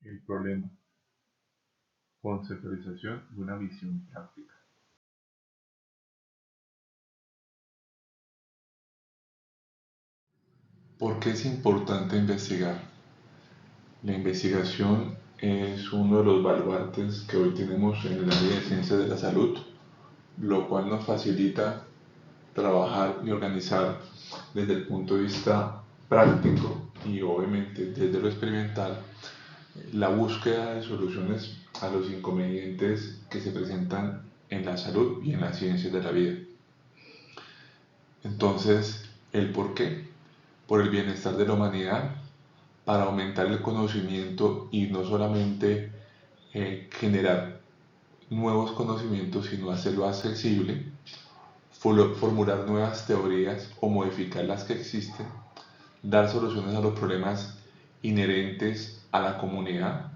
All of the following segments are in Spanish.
El problema, conceptualización y una visión práctica. ¿Por qué es importante investigar? La investigación es uno de los baluartes que hoy tenemos en el área de ciencias de la salud, lo cual nos facilita trabajar y organizar desde el punto de vista práctico y obviamente desde lo experimental la búsqueda de soluciones a los inconvenientes que se presentan en la salud y en las ciencias de la vida. Entonces, ¿el por qué? Por el bienestar de la humanidad, para aumentar el conocimiento y no solamente generar nuevos conocimientos, sino hacerlo accesible, formular nuevas teorías o modificar las que existen, dar soluciones a los problemas inherentes a la comunidad,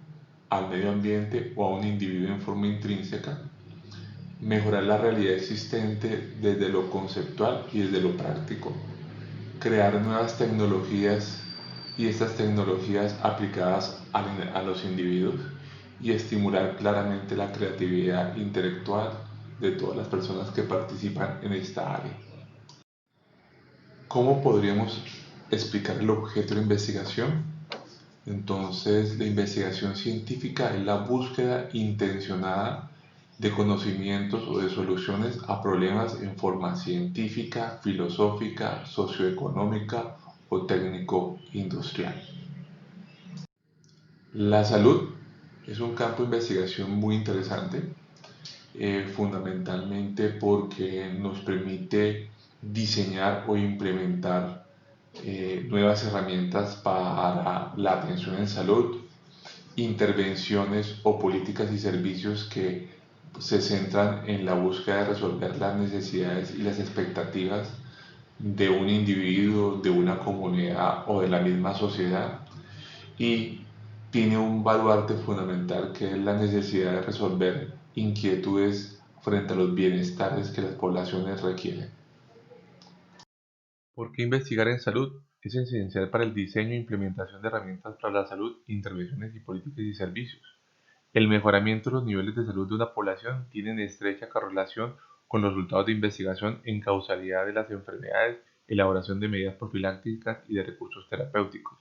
al medio ambiente o a un individuo en forma intrínseca, mejorar la realidad existente desde lo conceptual y desde lo práctico, crear nuevas tecnologías y estas tecnologías aplicadas a los individuos y estimular claramente la creatividad intelectual de todas las personas que participan en esta área. ¿Cómo podríamos explicar el objeto de la investigación? Entonces, la investigación científica es la búsqueda intencionada de conocimientos o de soluciones a problemas en forma científica, filosófica, socioeconómica o técnico-industrial. La salud es un campo de investigación muy interesante, fundamentalmente porque nos permite diseñar o implementar nuevas herramientas para la atención en salud, intervenciones o políticas y servicios que se centran en la búsqueda de resolver las necesidades y las expectativas de un individuo, de una comunidad o de la misma sociedad, y tiene un baluarte fundamental que es la necesidad de resolver inquietudes frente a los bienestares que las poblaciones requieren. ¿Por qué investigar en salud? Es esencial para el diseño e implementación de herramientas para la salud, intervenciones y políticas y servicios. El mejoramiento de los niveles de salud de una población tiene estrecha correlación con los resultados de investigación en causalidad de las enfermedades, elaboración de medidas profilácticas y de recursos terapéuticos.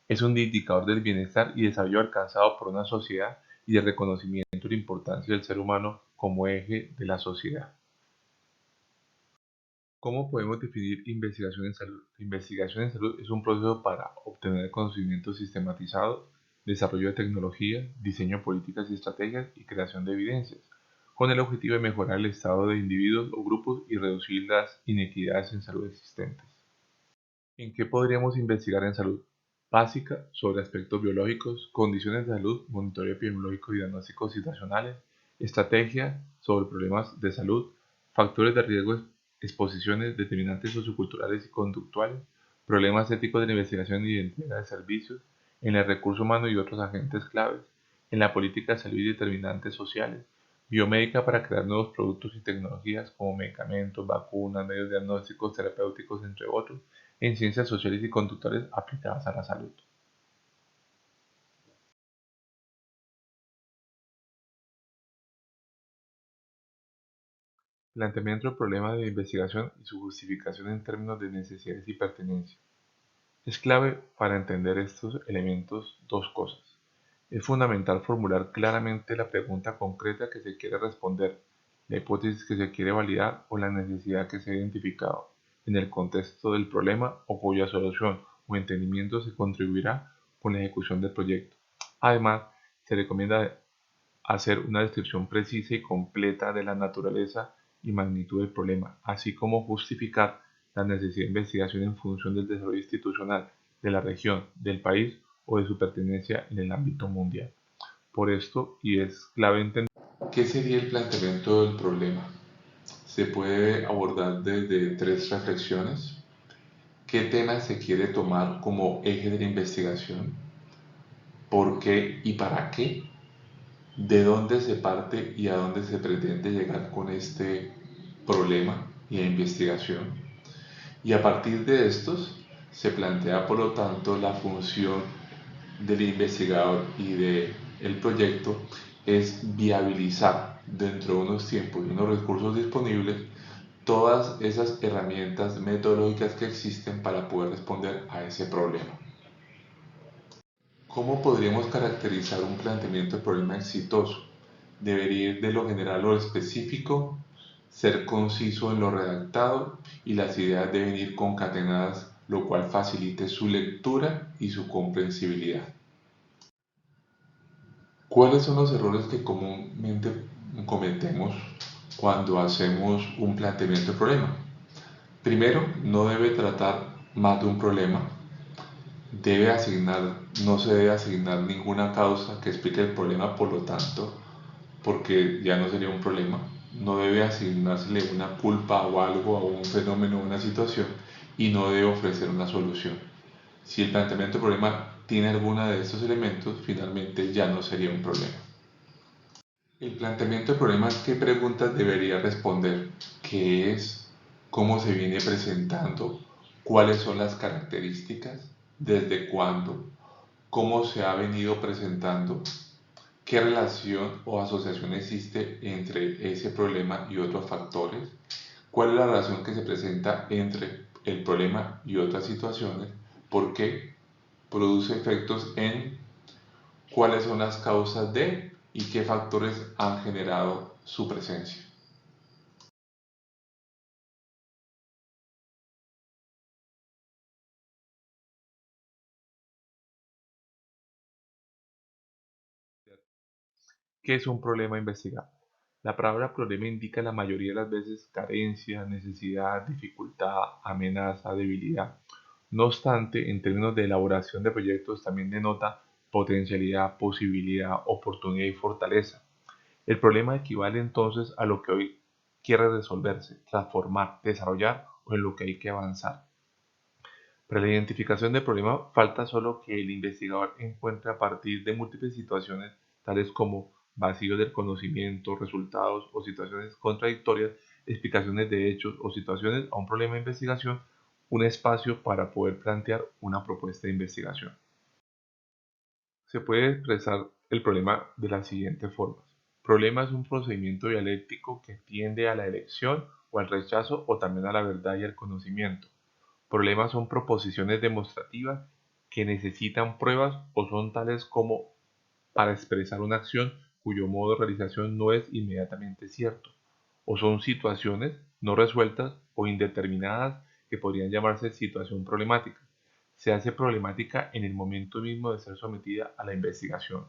Es un indicador del bienestar y desarrollo alcanzado por una sociedad y de reconocimiento de la importancia del ser humano como eje de la sociedad. ¿Cómo podemos definir investigación en salud? La investigación en salud es un proceso para obtener conocimientos sistematizados, desarrollo de tecnología, diseño de políticas y estrategias y creación de evidencias, con el objetivo de mejorar el estado de individuos o grupos y reducir las inequidades en salud existentes. ¿En qué podríamos investigar en salud? Básica sobre aspectos biológicos, condiciones de salud, monitoreo epidemiológico y diagnósticos situacionales, estrategia sobre problemas de salud, factores de riesgo, exposiciones, determinantes socioculturales y conductuales, problemas éticos de la investigación y de entrega de servicios, en el recurso humano y otros agentes claves, en la política de salud y determinantes sociales, biomédica para crear nuevos productos y tecnologías como medicamentos, vacunas, medios diagnósticos, terapéuticos, entre otros, en ciencias sociales y conductuales aplicadas a la salud. Planteamiento del problema de investigación y su justificación en términos de necesidades y pertenencia. Es clave para entender estos elementos dos cosas. Es fundamental formular claramente la pregunta concreta que se quiere responder, la hipótesis que se quiere validar o la necesidad que se ha identificado en el contexto del problema o cuya solución o entendimiento se contribuirá con la ejecución del proyecto. Además, se recomienda hacer una descripción precisa y completa de la naturaleza y magnitud del problema, así como justificar la necesidad de investigación en función del desarrollo institucional de la región, del país o de su pertenencia en el ámbito mundial. Por esto, y es clave entender, ¿qué sería el planteamiento del problema? Se puede abordar desde tres reflexiones. ¿Qué tema se quiere tomar como eje de la investigación? ¿Por qué y para qué? ¿De dónde se parte y a dónde se pretende llegar con este problema y la investigación? Y a partir de estos se plantea, por lo tanto, la función del investigador y del proyecto es viabilizar dentro de unos tiempos y unos recursos disponibles todas esas herramientas metodológicas que existen para poder responder a ese problema. ¿Cómo podríamos caracterizar un planteamiento de problema exitoso? Debería ir de lo general a lo específico, ser conciso en lo redactado y las ideas deben ir concatenadas, lo cual facilite su lectura y su comprensibilidad. ¿Cuáles son los errores que comúnmente cometemos cuando hacemos un planteamiento de problema? Primero, no debe tratar más de un problema. No se debe asignar ninguna causa que explique el problema, por lo tanto, porque ya no sería un problema. No debe asignársele una culpa o algo a un fenómeno o una situación y no debe ofrecer una solución. Si el planteamiento del problema tiene alguno de estos elementos, finalmente ya no sería un problema. El planteamiento del problema, ¿qué preguntas debería responder? ¿Qué es? ¿Cómo se viene presentando? ¿Cuáles son las características? ¿Desde cuándo? ¿Cómo se ha venido presentando? ¿Qué relación o asociación existe entre ese problema y otros factores? ¿Cuál es la relación que se presenta entre el problema y otras situaciones? ¿Por qué produce efectos en? ¿Cuáles son las causas de y qué factores han generado su presencia? ¿Qué es un problema investigado? La palabra problema indica la mayoría de las veces carencia, necesidad, dificultad, amenaza, debilidad. No obstante, en términos de elaboración de proyectos también denota potencialidad, posibilidad, oportunidad y fortaleza. El problema equivale entonces a lo que hoy quiere resolverse, transformar, desarrollar o en lo que hay que avanzar. Para la identificación del problema falta solo que el investigador encuentre a partir de múltiples situaciones, tales como vacíos del conocimiento, resultados o situaciones contradictorias, explicaciones de hechos o situaciones a un problema de investigación, un espacio para poder plantear una propuesta de investigación. Se puede expresar el problema de las siguientes formas. Problema es un procedimiento dialéctico que tiende a la elección o al rechazo o también a la verdad y al conocimiento. Problemas son proposiciones demostrativas que necesitan pruebas o son tales como para expresar una acción cuyo modo de realización no es inmediatamente cierto, o son situaciones no resueltas o indeterminadas que podrían llamarse situación problemática. Se hace problemática en el momento mismo de ser sometida a la investigación.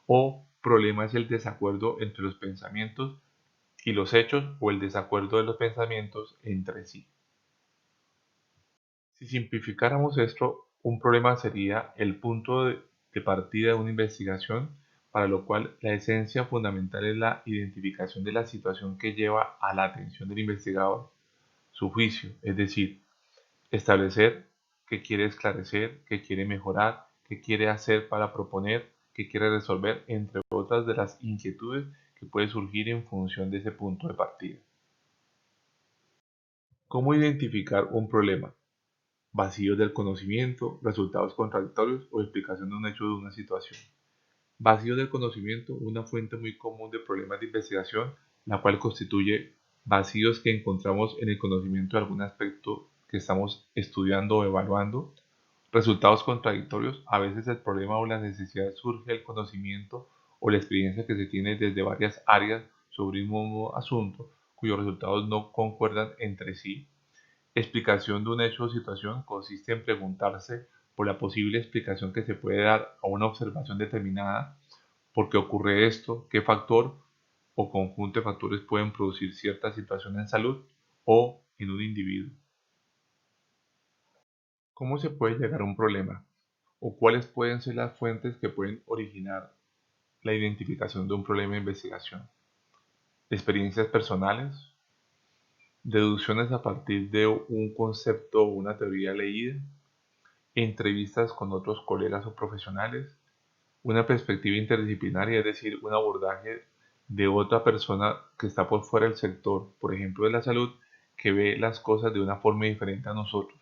O problema es el desacuerdo entre los pensamientos y los hechos o el desacuerdo de los pensamientos entre sí. Si simplificáramos esto, un problema sería el punto de partida de una investigación, para lo cual la esencia fundamental es la identificación de la situación que lleva a la atención del investigador, su juicio, es decir, establecer qué quiere esclarecer, qué quiere mejorar, qué quiere hacer para proponer, qué quiere resolver, entre otras de las inquietudes que puede surgir en función de ese punto de partida. ¿Cómo identificar un problema? Vacíos del conocimiento, resultados contradictorios o explicación de un hecho o de una situación. Vacíos del conocimiento, una fuente muy común de problemas de investigación, la cual constituye vacíos que encontramos en el conocimiento de algún aspecto que estamos estudiando o evaluando. Resultados contradictorios, a veces el problema o la necesidad surge del conocimiento o la experiencia que se tiene desde varias áreas sobre un mismo asunto, cuyos resultados no concuerdan entre sí. Explicación de un hecho o situación consiste en preguntarse por la posible explicación que se puede dar a una observación determinada, por qué ocurre esto, qué factor o conjunto de factores pueden producir cierta situación en salud o en un individuo. ¿Cómo se puede llegar a un problema? ¿O cuáles pueden ser las fuentes que pueden originar la identificación de un problema de investigación? Experiencias personales, deducciones a partir de un concepto o una teoría leída, entrevistas con otros colegas o profesionales, una perspectiva interdisciplinaria, es decir, un abordaje de otra persona que está por fuera del sector, por ejemplo, de la salud, que ve las cosas de una forma diferente a nosotros.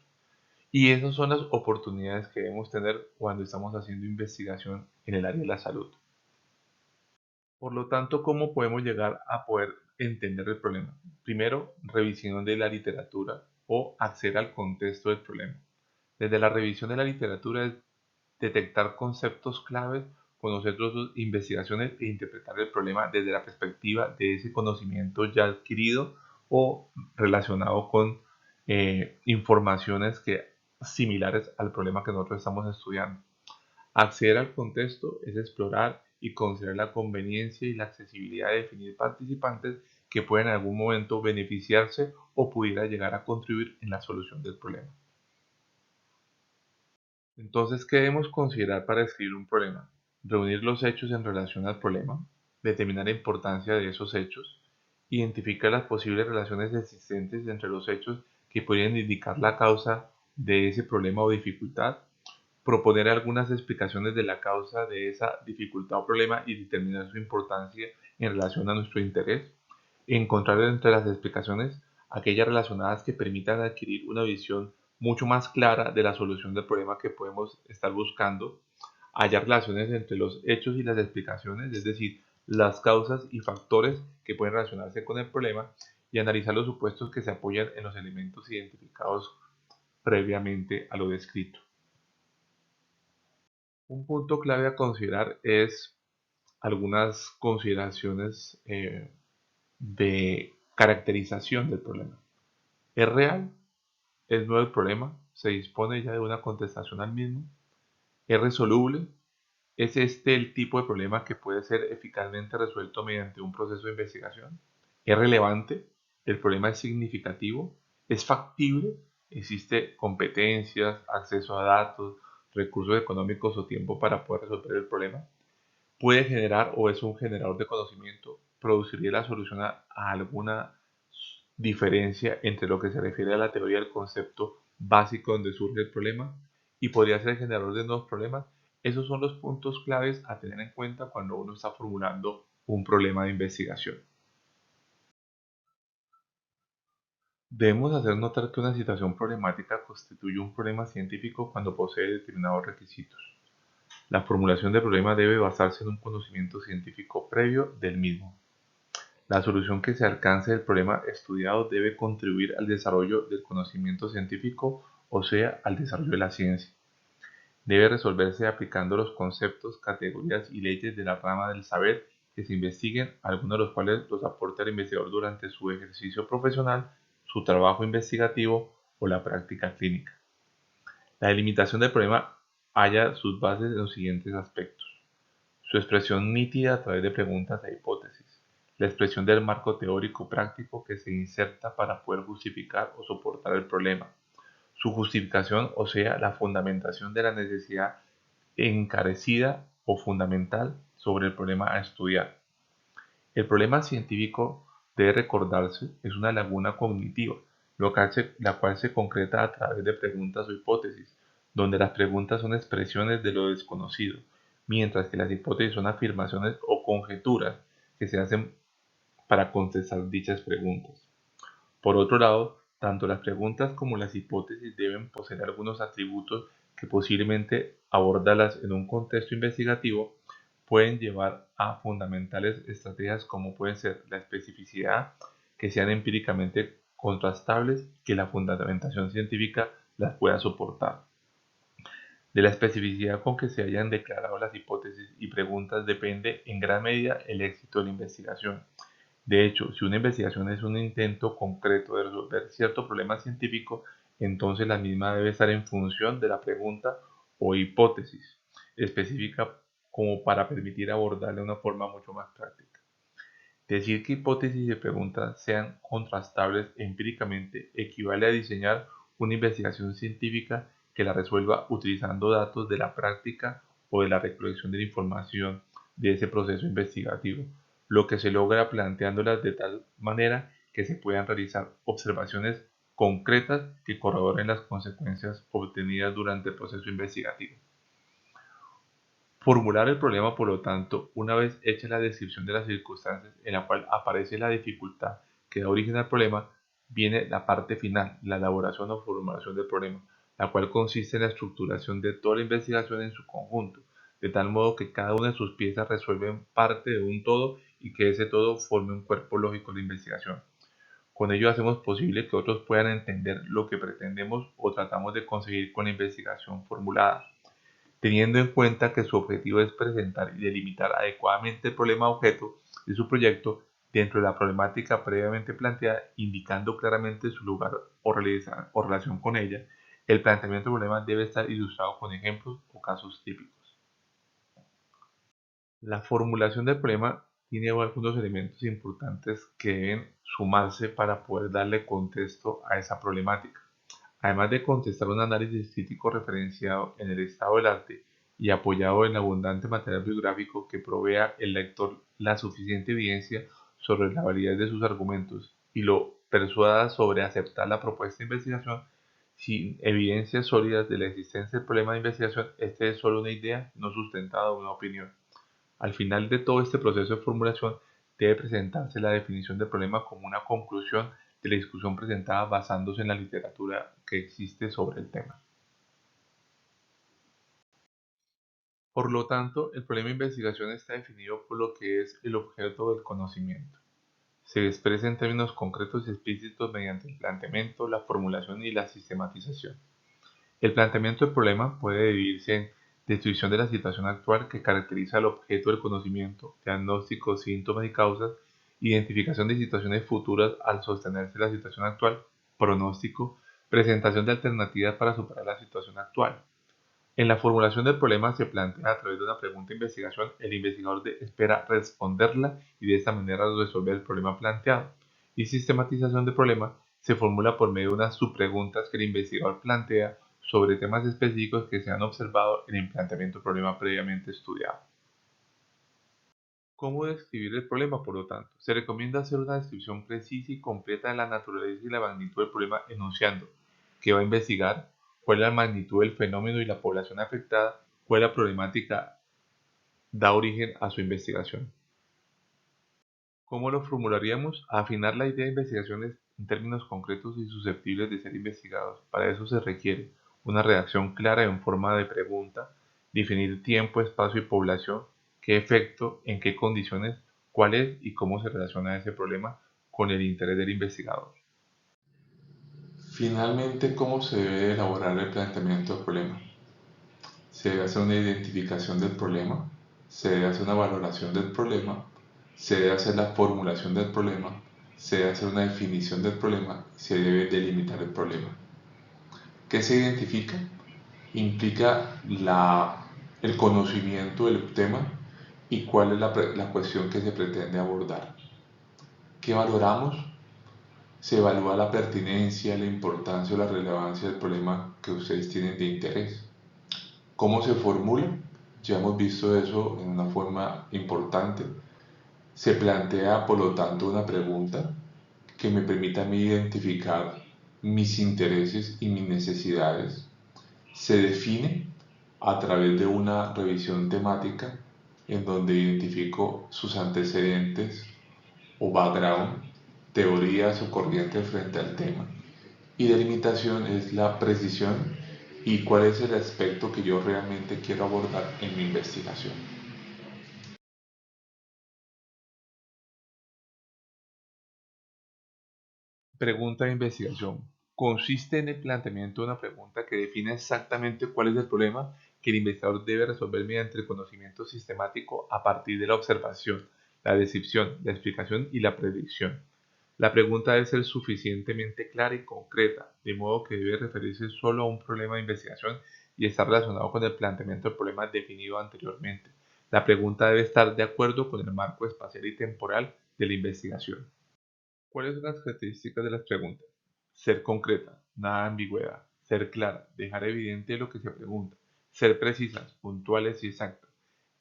Y esas son las oportunidades que debemos tener cuando estamos haciendo investigación en el área de la salud. Por lo tanto, ¿cómo podemos llegar a poder entender el problema? Primero, revisión de la literatura o acceder al contexto del problema. Desde la revisión de la literatura es detectar conceptos claves, conocer sus investigaciones e interpretar el problema desde la perspectiva de ese conocimiento ya adquirido o relacionado con informaciones similares al problema que nosotros estamos estudiando. Acceder al contexto es explorar y considerar la conveniencia y la accesibilidad de definir participantes que pueden en algún momento beneficiarse o pudiera llegar a contribuir en la solución del problema. Entonces, ¿qué debemos considerar para describir un problema? Reunir los hechos en relación al problema, determinar la importancia de esos hechos, identificar las posibles relaciones existentes entre los hechos que podrían indicar la causa de ese problema o dificultad, proponer algunas explicaciones de la causa de esa dificultad o problema y determinar su importancia en relación a nuestro interés, encontrar entre las explicaciones aquellas relacionadas que permitan adquirir una visión mucho más clara de la solución del problema que podemos estar buscando, hallar relaciones entre los hechos y las explicaciones, es decir, las causas y factores que pueden relacionarse con el problema, y analizar los supuestos que se apoyan en los elementos identificados previamente a lo descrito. Un punto clave a considerar es algunas consideraciones de caracterización del problema. ¿Es real? ¿Es nuevo el problema? ¿Se dispone ya de una contestación al mismo? ¿Es resoluble? ¿Es este el tipo de problema que puede ser eficazmente resuelto mediante un proceso de investigación? ¿Es relevante? ¿El problema es significativo? ¿Es factible? ¿Existe competencias, acceso a datos, recursos económicos o tiempo para poder resolver el problema? ¿Puede generar o es un generador de conocimiento? ¿Produciría la solución a alguna diferencia entre lo que se refiere a la teoría del concepto básico donde surge el problema? ¿Y podría ser generador de nuevos problemas? Esos son los puntos claves a tener en cuenta cuando uno está formulando un problema de investigación. Debemos hacer notar que una situación problemática constituye un problema científico cuando posee determinados requisitos. La formulación del problema debe basarse en un conocimiento científico previo del mismo. La solución que se alcance del problema estudiado debe contribuir al desarrollo del conocimiento científico, o sea, al desarrollo de la ciencia. Debe resolverse aplicando los conceptos, categorías y leyes de la rama del saber que se investiguen, algunos de los cuales los aporta el investigador durante su ejercicio profesional, su trabajo investigativo o la práctica clínica. La delimitación del problema halla sus bases en los siguientes aspectos: su expresión nítida a través de preguntas e hipótesis, la expresión del marco teórico práctico que se inserta para poder justificar o soportar el problema, su justificación, o sea, la fundamentación de la necesidad encarecida o fundamental sobre el problema a estudiar. El problema científico, debe recordarse, es una laguna cognitiva, la cual se concreta a través de preguntas o hipótesis, donde las preguntas son expresiones de lo desconocido, mientras que las hipótesis son afirmaciones o conjeturas que se hacen para contestar dichas preguntas. Por otro lado, tanto las preguntas como las hipótesis deben poseer algunos atributos que, posiblemente abordarlas en un contexto investigativo, pueden llevar a fundamentales estrategias como pueden ser la especificidad, que sean empíricamente contrastables, que la fundamentación científica las pueda soportar. De la especificidad con que se hayan declarado las hipótesis y preguntas depende en gran medida el éxito de la investigación. De hecho, si una investigación es un intento concreto de resolver cierto problema científico, entonces la misma debe estar en función de la pregunta o hipótesis específica, como para permitir abordarla de una forma mucho más práctica. Decir que hipótesis y preguntas sean contrastables empíricamente equivale a diseñar una investigación científica que la resuelva utilizando datos de la práctica o de la recolección de la información de ese proceso investigativo, lo que se logra planteándolas de tal manera que se puedan realizar observaciones concretas que corroboren las consecuencias obtenidas durante el proceso investigativo. Formular el problema, por lo tanto, una vez hecha la descripción de las circunstancias en la cual aparece la dificultad que da origen al problema, viene la parte final, la elaboración o formulación del problema, la cual consiste en la estructuración de toda la investigación en su conjunto, de tal modo que cada una de sus piezas resuelven parte de un todo y que ese todo forme un cuerpo lógico de investigación. Con ello hacemos posible que otros puedan entender lo que pretendemos o tratamos de conseguir con la investigación formulada, teniendo en cuenta que su objetivo es presentar y delimitar adecuadamente el problema objeto de su proyecto dentro de la problemática previamente planteada, indicando claramente su lugar o relación con ella. El planteamiento del problema debe estar ilustrado con ejemplos o casos típicos. La formulación del problema tiene algunos elementos importantes que deben sumarse para poder darle contexto a esa problemática. Además de contestar un análisis crítico referenciado en el estado del arte y apoyado en abundante material bibliográfico que provea al lector la suficiente evidencia sobre la validez de sus argumentos y lo persuada sobre aceptar la propuesta de investigación, sin evidencias sólidas de la existencia del problema de investigación, este es solo una idea no sustentada o una opinión. Al final de todo este proceso de formulación debe presentarse la definición del problema como una conclusión de la discusión presentada basándose en la literatura que existe sobre el tema. Por lo tanto, el problema de investigación está definido por lo que es el objeto del conocimiento. Se expresa en términos concretos y explícitos mediante el planteamiento, la formulación y la sistematización. El planteamiento del problema puede dividirse en descripción de la situación actual que caracteriza al objeto del conocimiento, diagnóstico, síntomas y causas, identificación de situaciones futuras al sostenerse la situación actual, pronóstico, presentación de alternativas para superar la situación actual. En la formulación del problema se plantea a través de una pregunta de investigación, el investigador espera responderla y de esta manera resolver el problema planteado. Y sistematización del problema se formula por medio de unas subpreguntas que el investigador plantea sobre temas específicos que se han observado en el planteamiento del problema previamente estudiado. ¿Cómo describir el problema, por lo tanto? Se recomienda hacer una descripción precisa y completa de la naturaleza y la magnitud del problema, enunciando qué va a investigar, cuál es la magnitud del fenómeno y la población afectada, cuál es la problemática da origen a su investigación. ¿Cómo lo formularíamos? Afinar la idea de investigaciones en términos concretos y susceptibles de ser investigados. Para eso se requiere una redacción clara en forma de pregunta, definir tiempo, espacio y población, qué efecto, en qué condiciones, cuál es y cómo se relaciona ese problema con el interés del investigador. Finalmente, ¿cómo se debe elaborar el planteamiento del problema? Se debe hacer una identificación del problema, se debe hacer una valoración del problema, se debe hacer la formulación del problema, se debe hacer una definición del problema, se debe delimitar el problema. ¿Qué se identifica? Implica el conocimiento del tema y cuál es la cuestión que se pretende abordar. ¿Qué valoramos? Se evalúa la pertinencia, la importancia o la relevancia del problema que ustedes tienen de interés. ¿Cómo se formula? Ya hemos visto eso en una forma importante. Se plantea, por lo tanto, una pregunta que me permita a mí identificar mis intereses y mis necesidades. Se define a través de una revisión temática en donde identifico sus antecedentes o background, teorías o corrientes frente al tema. Y delimitación es la precisión y cuál es el aspecto que yo realmente quiero abordar en mi investigación. Pregunta de investigación. Consiste en el planteamiento de una pregunta que define exactamente cuál es el problema que el investigador debe resolver mediante el conocimiento sistemático a partir de la observación, la descripción, la explicación y la predicción. La pregunta debe ser suficientemente clara y concreta, de modo que debe referirse solo a un problema de investigación y estar relacionado con el planteamiento del problema definido anteriormente. La pregunta debe estar de acuerdo con el marco espacial y temporal de la investigación. ¿Cuáles son las características de las preguntas? Ser concreta, nada de ambigüedad. Ser clara, dejar evidente lo que se pregunta. Ser precisas, puntuales y exactas.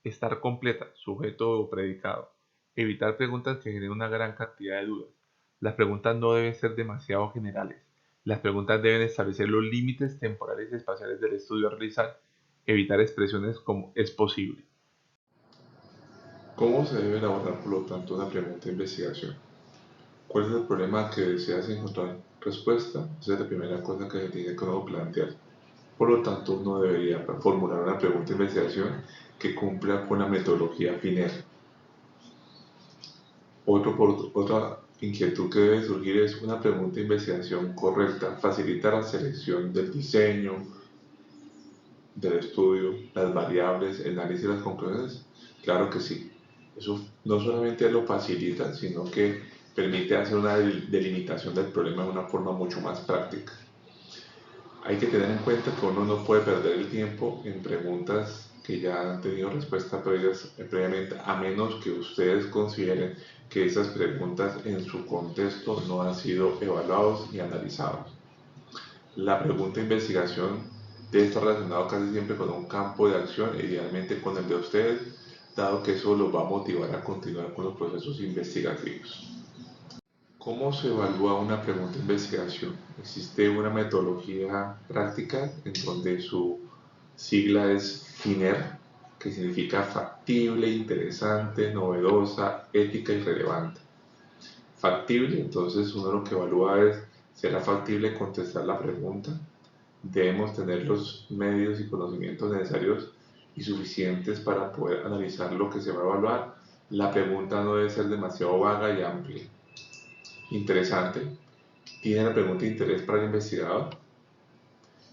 Estar completa, sujeto o predicado. Evitar preguntas que generen una gran cantidad de dudas. Las preguntas no deben ser demasiado generales. Las preguntas deben establecer los límites temporales y espaciales del estudio a realizar. Evitar expresiones como es posible. ¿Cómo se debe elaborar, por lo tanto, una pregunta de investigación? ¿Cuál es el problema al que deseas encontrar respuesta? Esa es la primera cosa que se tiene que uno plantear. Por lo tanto, uno debería formular una pregunta de investigación que cumpla con la metodología FINER. Otra inquietud que debe surgir es una pregunta de investigación correcta. Facilita la selección del diseño, del estudio, las variables, el análisis de las conclusiones. Claro que sí. Eso no solamente lo facilita, sino que permite hacer una delimitación del problema de una forma mucho más práctica. Hay que tener en cuenta que uno no puede perder el tiempo en preguntas que ya han tenido respuesta previamente, a menos que ustedes consideren que esas preguntas en su contexto no han sido evaluados y analizados. La pregunta de investigación debe estar relacionada casi siempre con un campo de acción, idealmente con el de ustedes, dado que eso los va a motivar a continuar con los procesos investigativos. ¿Cómo se evalúa una pregunta de investigación? Existe una metodología práctica en donde su sigla es FINER, que significa factible, interesante, novedosa, ética y relevante. Factible, entonces uno lo que evalúa es, ¿será factible contestar la pregunta? Debemos tener los medios y conocimientos necesarios y suficientes para poder analizar lo que se va a evaluar. La pregunta no debe ser demasiado vaga y amplia. Interesante. ¿Tiene la pregunta de interés para el investigador?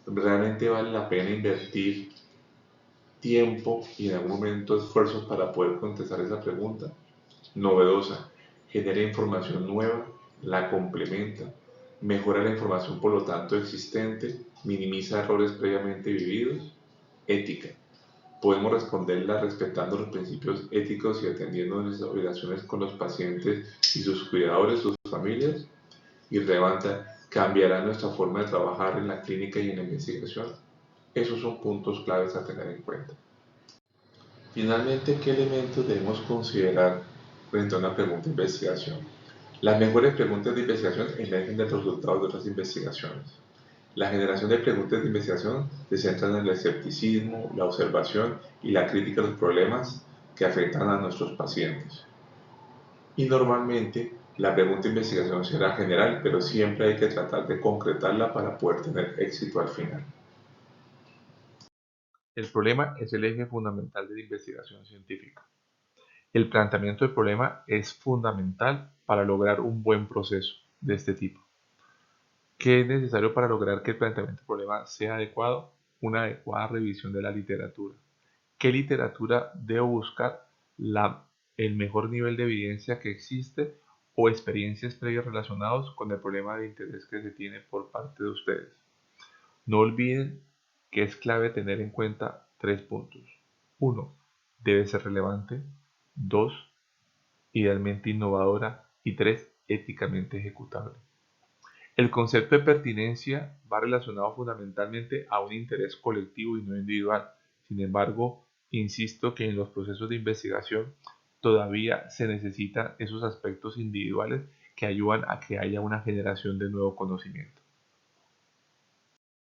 ¿Realmente vale la pena invertir tiempo y en algún momento esfuerzos para poder contestar esa pregunta? Novedosa. Genera información nueva, la complementa, mejora la información por lo tanto existente, minimiza errores previamente vividos. Ética. Podemos responderla respetando los principios éticos y atendiendo nuestras obligaciones con los pacientes y sus cuidadores, sus familias. Irrelevante, cambiará nuestra forma de trabajar en la clínica y en la investigación. Esos son puntos claves a tener en cuenta. Finalmente, ¿qué elementos debemos considerar frente a una pregunta de investigación? Las mejores preguntas de investigación emergen de los resultados de otras investigaciones. La generación de preguntas de investigación se centra en el escepticismo, la observación y la crítica a los problemas que afectan a nuestros pacientes. Y normalmente la pregunta de investigación será general, pero siempre hay que tratar de concretarla para poder tener éxito al final. El problema es el eje fundamental de la investigación científica. El planteamiento del problema es fundamental para lograr un buen proceso de este tipo. ¿Qué es necesario para lograr que el planteamiento del problema sea adecuado? Una adecuada revisión de la literatura. ¿Qué literatura debo buscar? El mejor nivel de evidencia que existe o experiencias previas relacionadas con el problema de interés que se tiene por parte de ustedes. No olviden que es clave tener en cuenta 3 puntos. 1. Debe ser relevante. 2. Idealmente innovadora. Y 3. Éticamente ejecutable. El concepto de pertinencia va relacionado fundamentalmente a un interés colectivo y no individual. Sin embargo, insisto que en los procesos de investigación todavía se necesitan esos aspectos individuales que ayudan a que haya una generación de nuevo conocimiento.